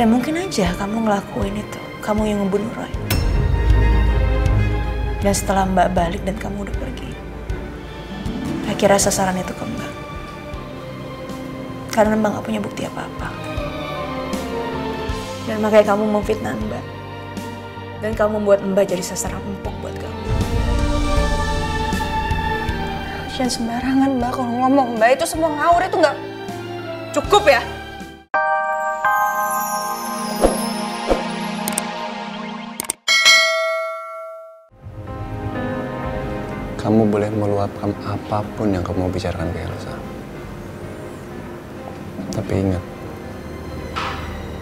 Dan mungkin aja kamu ngelakuin itu, kamu yang ngebunuh Roy. Dan setelah Mbak balik dan kamu udah pergi, akhirnya sasaran itu ke Mbak. Karena Mbak gak punya bukti apa-apa. Dan makanya kamu memfitnah Mbak. Dan kamu membuat Mbak jadi sasaran empuk buat kamu. Jangan sembarangan Mbak kalau ngomong. Mbak, itu semua ngawur, itu nggak cukup ya? Kamu boleh meluapkan apapun yang kamu bicarakan ke Elsa. Tapi ingat,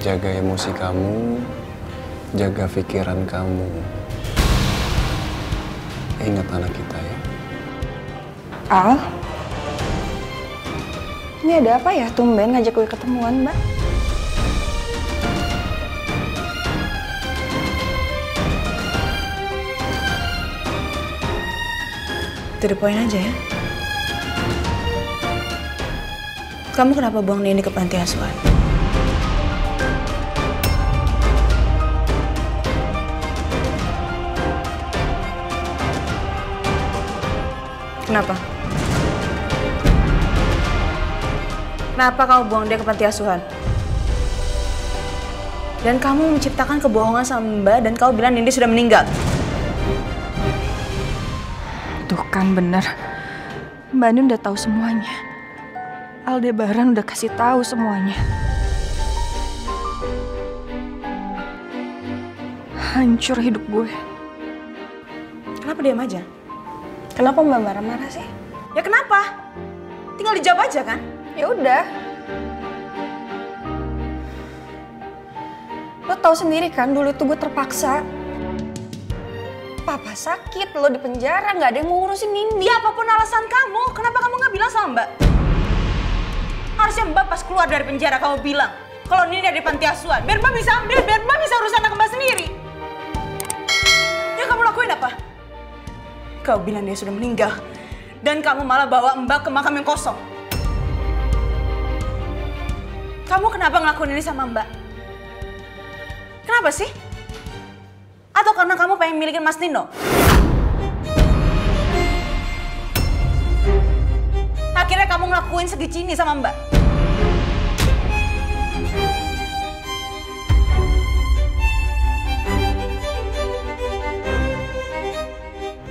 jaga emosi kamu, jaga pikiran kamu. Ingat anak kita ya. Al? Ini ada apa ya? Tumben ngajak gue ketemuan, Mbak. To the point aja ya. Kamu kenapa buang Nini ke panti asuhan? Kenapa? Kenapa kamu buang dia ke panti asuhan? Dan kamu menciptakan kebohongan sama Mbak dan kamu bilang Nindi sudah meninggal. Tuh kan bener. Mbak Andin udah tahu semuanya. Aldebaran udah kasih tahu semuanya. Hancur hidup gue. Kenapa diam aja? Kenapa Mbak marah-marah sih? Ya kenapa? Tinggal dijawab aja kan? Ya udah. Lo tahu sendiri kan dulu itu gue terpaksa. Papa sakit, lo di penjara, nggak ada yang mau ngurusin Nindi. Ya apapun alasan kamu, kenapa kamu nggak bilang sama Mbak? Harusnya Mbak pas keluar dari penjara kamu bilang kalau Nindi ada di panti asuhan, biar Mbak bisa ambil, biar Mbak bisa urus anak Mbak sendiri. Ya kamu lakuin apa? Kau bilang dia sudah meninggal, dan kamu malah bawa Mbak ke makam yang kosong. Kamu kenapa ngelakuin ini sama Mbak? Kenapa sih? Atau karena kamu pengen milikin Mas Nino? Akhirnya kamu ngelakuin segigi ini sama Mbak.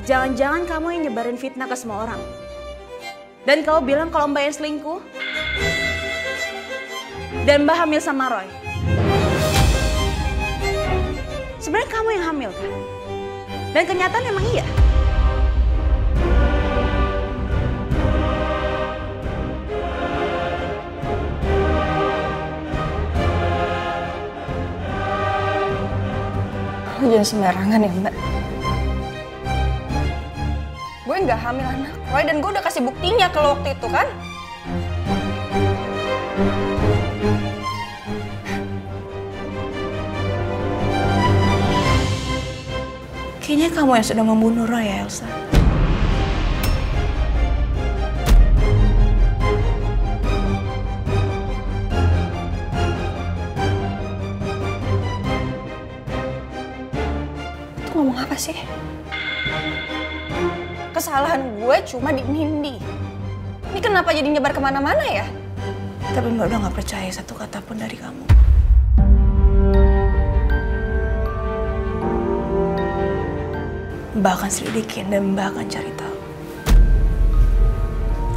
Jangan-jangan kamu yang nyebarin fitnah ke semua orang. Dan kamu bilang kalau Mbak yang selingkuh. Dan Mbak hamil sama Roy. Sebenarnya kamu yang hamil kan? Dan kenyataan emang iya. Lo jangan sembarangan ya Mbak. Gue nggak hamil anak Roy dan gue udah kasih buktinya kalau waktu itu kan. Kayaknya kamu yang sudah membunuh Roy ya, Elsa. Itu ngomong apa sih? Kesalahan gue cuma di Nindi. Ini kenapa jadi nyebar kemana-mana ya? Tapi Mbak udah gak percaya satu kata pun dari kamu. Mbak akan selidikin dan Mbak akan cari tahu.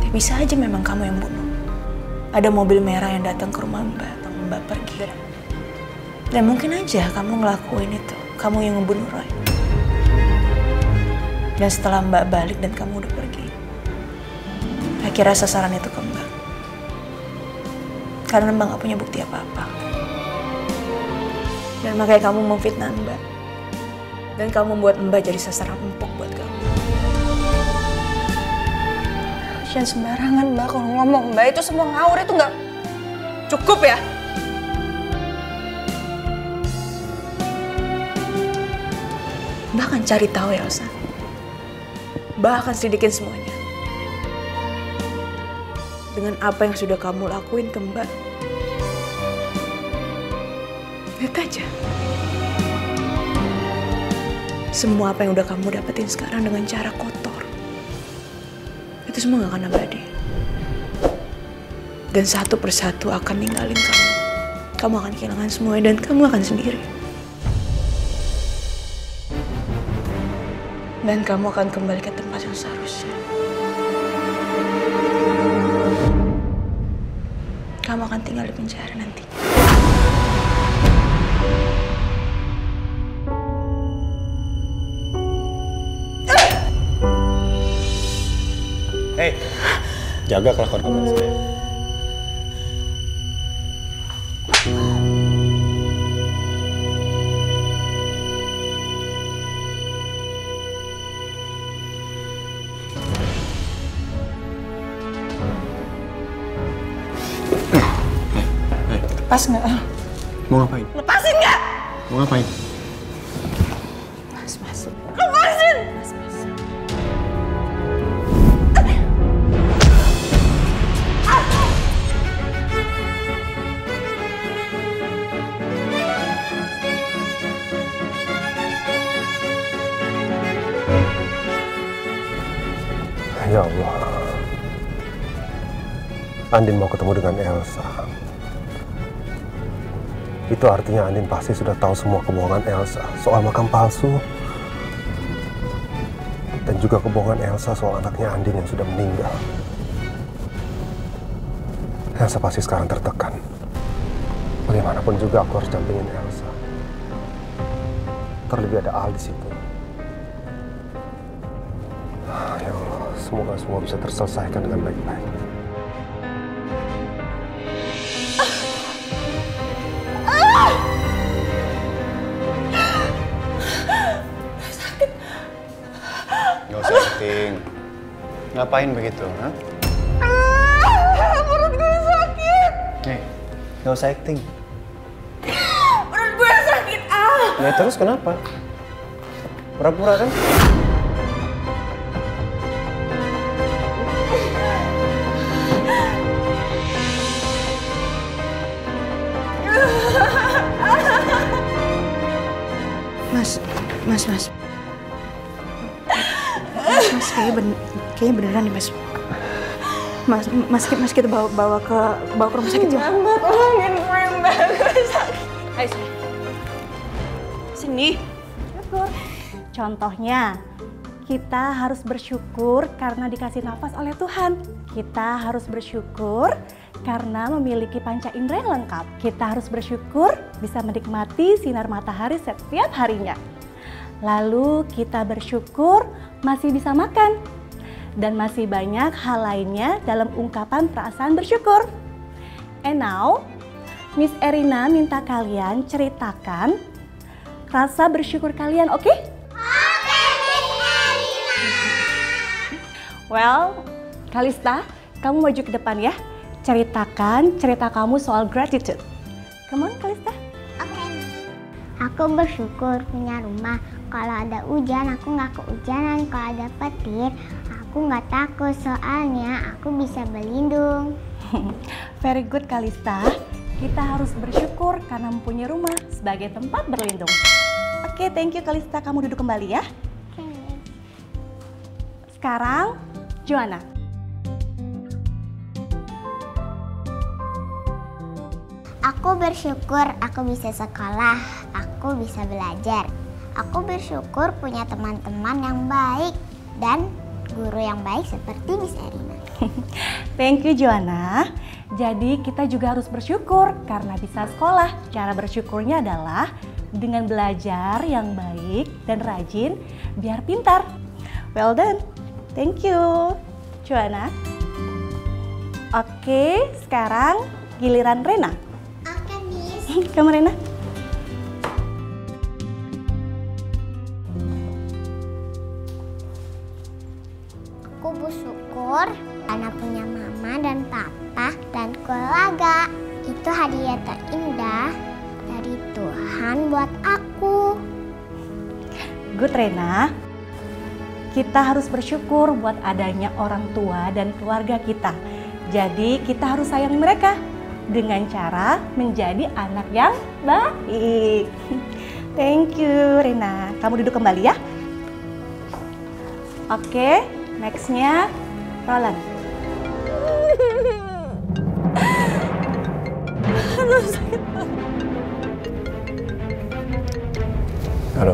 Tapi bisa aja memang kamu yang bunuh. Ada mobil merah yang datang ke rumah Mbak atau Mbak pergi. Dan mungkin aja kamu ngelakuin itu, kamu yang ngebunuh Roy. Dan setelah Mbak balik dan kamu udah pergi, akhirnya sasaran itu ke Mbak. Karena Mbak gak punya bukti apa-apa. Dan makanya kamu memfitnah Mbak. Dan kamu membuat Mbak jadi sasaran empuk buat kamu. Jangan sembarangan Mbak kalau ngomong. Mbak, itu semua ngawur, itu nggak cukup ya? Mbak akan cari tahu ya, Elsa. Mbak akan selidikin semuanya. Dengan apa yang sudah kamu lakuin ke Mbak. Lihat aja. Semua apa yang udah kamu dapetin sekarang dengan cara kotor, itu semua gak akan abadi. Dan satu persatu akan ninggalin kamu. Kamu akan kehilangan semuanya dan kamu akan sendiri. Dan kamu akan kembali ke tempat yang seharusnya. Kamu akan tinggal di penjara nanti. Hei, jaga kelakuan kamu di sini. Lepas nggak? Mau ngapain? Lepasin nggak? Mau ngapain? Mas. Lepasin! Mas. Ya Allah. Andin mau ketemu dengan Elsa. Itu artinya Andin pasti sudah tahu semua kebohongan Elsa soal makam palsu. Dan juga kebohongan Elsa soal anaknya Andin yang sudah meninggal. Elsa pasti sekarang tertekan. Bagaimanapun juga aku harus dampingin Elsa. Terlebih ada Al di situ. Ya Allah, semoga semua bisa terselesaikan dengan baik-baik. Gak usah acting. Ngapain begitu, ha? Perut gue sakit. Nih, gak usah acting. Perut gue sakit. Ya terus kenapa? Pura-pura kan? Mas, kayaknya beneran nih mas. Mas kita bawa ke rumah sakit ya. Jangan tolongin gue sakit. Ayo sini. Syukur. Contohnya, kita harus bersyukur karena dikasih nafas oleh Tuhan. Kita harus bersyukur karena memiliki panca indera yang lengkap. Kita harus bersyukur bisa menikmati sinar matahari setiap harinya. Lalu kita bersyukur masih bisa makan. Dan masih banyak hal lainnya dalam ungkapan perasaan bersyukur. And now, Miss Erina minta kalian ceritakan rasa bersyukur kalian, oke? Oke, Miss Erina. Well, Kalista, kamu maju ke depan ya. Ceritakan cerita kamu soal gratitude. Come on, Kalista. Oke. Aku bersyukur punya rumah. Kalau ada hujan, aku nggak kehujanan. Kalau ada petir, aku nggak takut. Soalnya aku bisa berlindung. Very good, Kalista. Kita harus bersyukur karena mempunyai rumah sebagai tempat berlindung. Oke, thank you, Kalista. Kamu duduk kembali ya. Oke. Sekarang, Joanna. Aku bersyukur aku bisa sekolah, aku bisa belajar. Aku bersyukur punya teman-teman yang baik dan guru yang baik seperti Miss Erina. Thank you, Joanna. Jadi kita juga harus bersyukur karena bisa sekolah. Cara bersyukurnya adalah dengan belajar yang baik dan rajin biar pintar. Well done. Thank you, Joanna. Oke, sekarang giliran Rena. Oke, Miss. Kamu Rena. Aku bersyukur karena punya mama dan papa dan keluarga. Itu hadiah terindah dari Tuhan buat aku. Good, Rena. Kita harus bersyukur buat adanya orang tua dan keluarga kita. Jadi kita harus sayang mereka. dengan cara menjadi anak yang baik. Thank you, Rina. Kamu duduk kembali ya. Oke, nextnya Roland. Halo.